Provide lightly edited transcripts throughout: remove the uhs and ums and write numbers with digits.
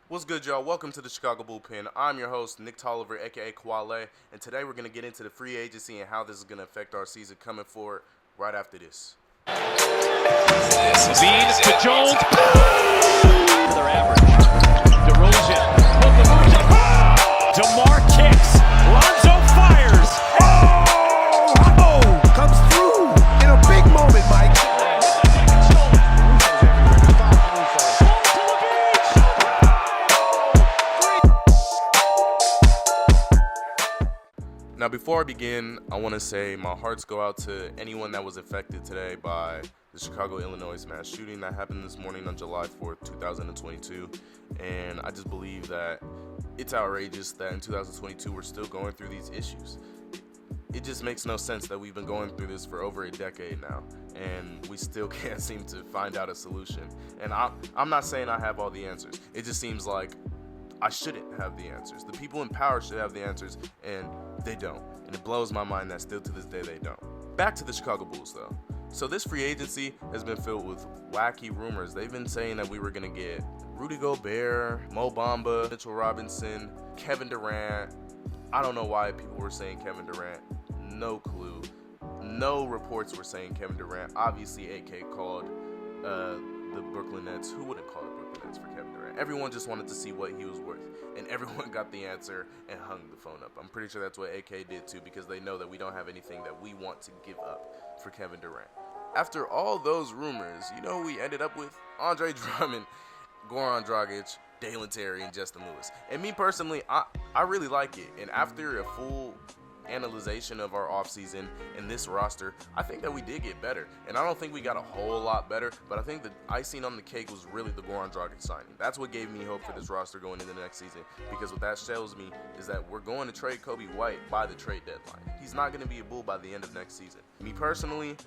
What's good, y'all? Welcome to the Chicago Bullpen. I'm your host, Nick Tolliver, aka Kwale, and today we're going to get into the free agency and how this is going to affect our season coming forward right after this. Bean to Jones. Their average. DeRozan. DeMar kicks. Lonzo fires. Oh! Comes through in a big moment, Mike. Now, before I begin, I want to say my hearts go out to anyone that was affected today by the Chicago, Illinois mass shooting that happened this morning on July 4th, 2022. And I just believe that it's outrageous that in 2022 we're still going through these issues. It just makes no sense that we've been going through this for over a decade now, and we still can't seem to find out a solution. And I'm not saying I have all the answers. It just seems like I shouldn't have the answers. The people in power should have the answers, and they don't. And it blows my mind that still to this day they don't. Back to the Chicago Bulls, though. So this free agency has been filled with wacky rumors. They've been saying that we were going to get Rudy Gobert, Mo Bamba, Mitchell Robinson, Kevin Durant. I don't know why people were saying Kevin Durant. No clue. No reports were saying Kevin Durant. Obviously, AK called the Brooklyn Nets. Who wouldn't call the Brooklyn Nets for Kevin Durant? Everyone just wanted to see what he was worth, and everyone got the answer and hung the phone up. I'm pretty sure that's what AK did too, because they know that we don't have anything that we want to give up for Kevin Durant. After all those rumors, you know who we ended up with? Andre Drummond, Goran Dragic, Dalen Terry, and Justin Lewis. And me personally, I really like it. And after a full analyzation of our offseason and this roster, I think that we did get better. And I don't think we got a whole lot better, but I think the icing on the cake was really the Goran Dragic signing. That's what gave me hope for this roster going into the next season, because what that tells me is that we're going to trade Coby White by the trade deadline. He's not going to be a Bull by the end of next season. Me personally,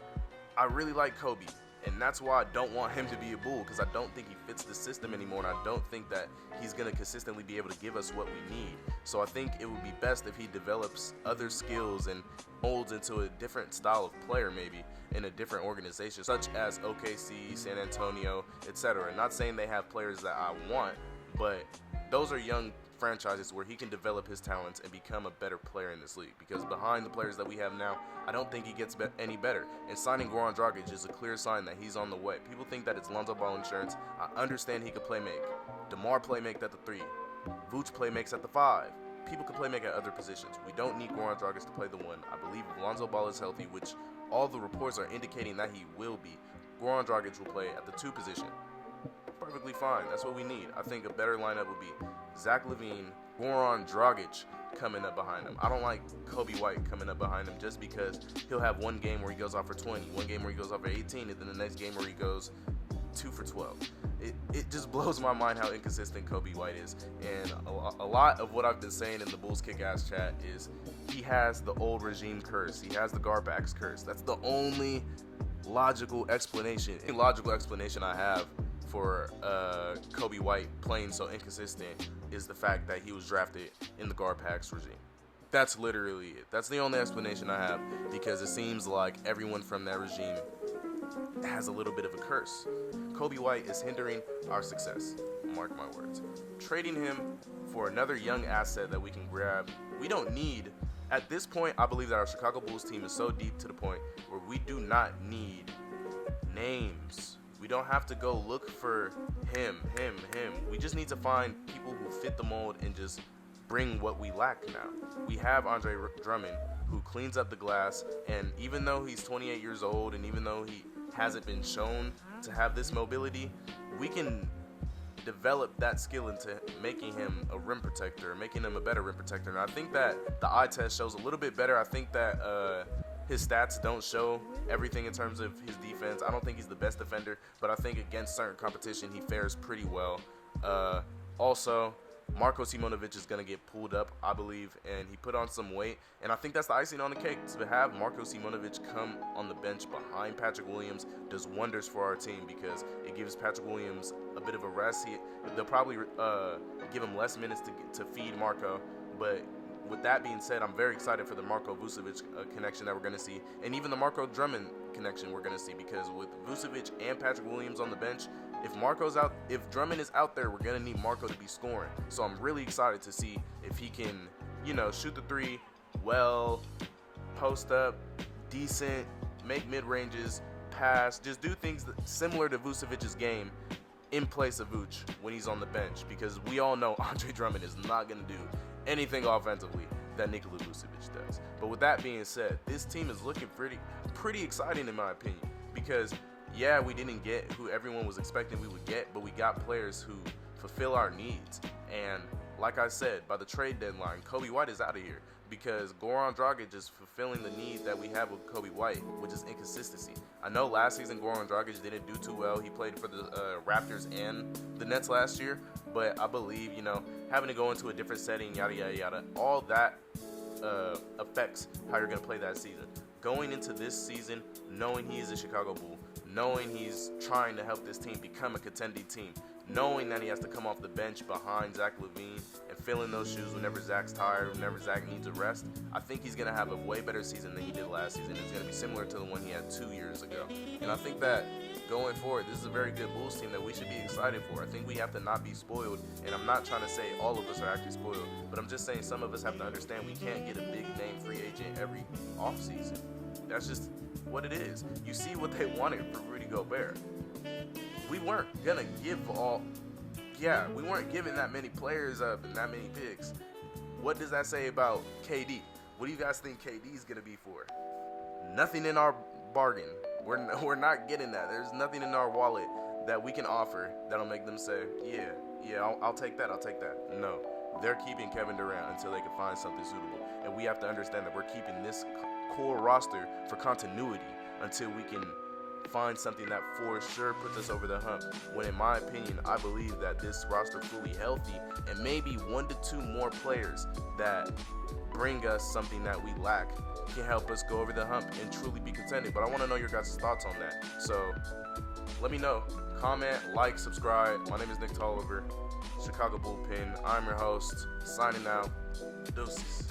I really like Coby, and that's why I don't want him to be a Bull, because I don't think he fits the system anymore, and I don't think that he's going to consistently be able to give us what we need. So I think it would be best if he develops other skills and molds into a different style of player, maybe in a different organization, such as OKC, San Antonio, etc. Not saying they have players that I want, but those are young franchises where he can develop his talents and become a better player in this league, because behind the players that we have now, I don't think he gets any better. And signing Goran Dragic is a clear sign that he's on the way. People think that it's Lonzo Ball insurance. I understand he could play make. DeMar play make at the 3. Vooch play makes at the 5. People can play make at other positions. We don't need Goran Dragic to play the 1. I believe if Lonzo Ball is healthy, which all the reports are indicating that he will be, Goran Dragic will play at the 2 position. Perfectly fine. That's what we need. I think a better lineup would be Zach LaVine, Goran Dragic coming up behind him. I don't like Coby White coming up behind him, just because he'll have one game where he goes off for 20, one game where he goes off for 18, and then the next game where he goes 2 for 12. It just blows my mind how inconsistent Coby White is. And a lot of what I've been saying in the Bulls Kick-Ass chat is he has the old regime curse. He has the Garbax curse. That's the only logical explanation I have for Coby White playing so inconsistent is the fact that he was drafted in the Garpax regime. That's literally it. That's the only explanation I have, because it seems like everyone from that regime has a little bit of a curse. Coby White is hindering our success. Mark my words. Trading him for another young asset that we can grab, we don't need. At this point, I believe that our Chicago Bulls team is so deep to the point where we do not need names. We don't have to go look for him. We just need to find people who fit the mold and just bring what we lack now. We have Andre Drummond, who cleans up the glass, and even though he's 28 years old and even though he hasn't been shown to have this mobility, we can develop that skill into making him a rim protector, making him a better rim protector. And I think that the eye test shows a little bit better. I think that his stats don't show everything in terms of his defense. I don't think he's the best defender, but I think against certain competition he fares pretty well. Also, Marko Simonovic is going to get pulled up, I believe, and he put on some weight. And I think that's the icing on the cake. To have Marko Simonovic come on the bench behind Patrick Williams does wonders for our team, because it gives Patrick Williams a bit of a rest. They'll probably give him less minutes to feed Marko, but with that being said, I'm very excited for the Marko Vucevic connection that we're going to see, and even the Marko Drummond connection we're going to see, because with Vucevic and Patrick Williams on the bench, If Drummond is out there, we're gonna need Marco to be scoring. So I'm really excited to see if he can, shoot the three well, post up, decent, make mid ranges, pass, just do things similar to Vucevic's game in place of Vooch when he's on the bench, because we all know Andre Drummond is not gonna do anything offensively that Nikola Vucevic does. But with that being said, this team is looking pretty exciting in my opinion, because yeah, we didn't get who everyone was expecting we would get, but we got players who fulfill our needs. And like I said, by the trade deadline, Coby White is out of here because Goran Dragic is fulfilling the need that we have with Coby White, which is inconsistency. I know last season Goran Dragic didn't do too well. He played for the Raptors and the Nets last year, but I believe, having to go into a different setting, yada, yada, yada, all that affects how you're going to play that season. Going into this season, knowing he is a Chicago Bull, knowing he's trying to help this team become a contending team, knowing that he has to come off the bench behind Zach LaVine and fill in those shoes whenever Zach's tired, whenever Zach needs a rest, I think he's going to have a way better season than he did last season. It's going to be similar to the one he had 2 years ago. And I think that going forward, this is a very good Bulls team that we should be excited for. I think we have to not be spoiled, and I'm not trying to say all of us are actually spoiled, but I'm just saying some of us have to understand we can't get a big-name free agent every offseason. That's just what it is. You see what they wanted for Rudy Gobert. We weren't gonna we weren't giving that many players up and that many picks. What does that say about KD? What do you guys think KD is gonna be for? Nothing in our bargain. We're not getting that. There's nothing in our wallet that we can offer that'll make them say, I'll take that. No, they're keeping Kevin Durant until they can find something suitable, and we have to understand that we're keeping this core roster for continuity until we can find something that for sure puts us over the hump. When in my opinion, I believe that this roster fully healthy and maybe 1 to 2 more players that bring us something that we lack can help us go over the hump and truly be contending. But I want to know your guys' thoughts on that. So let me know. Comment, like, subscribe. My name is Nick Tolliver, Chicago Bullpen. I'm your host, signing out. Deuces.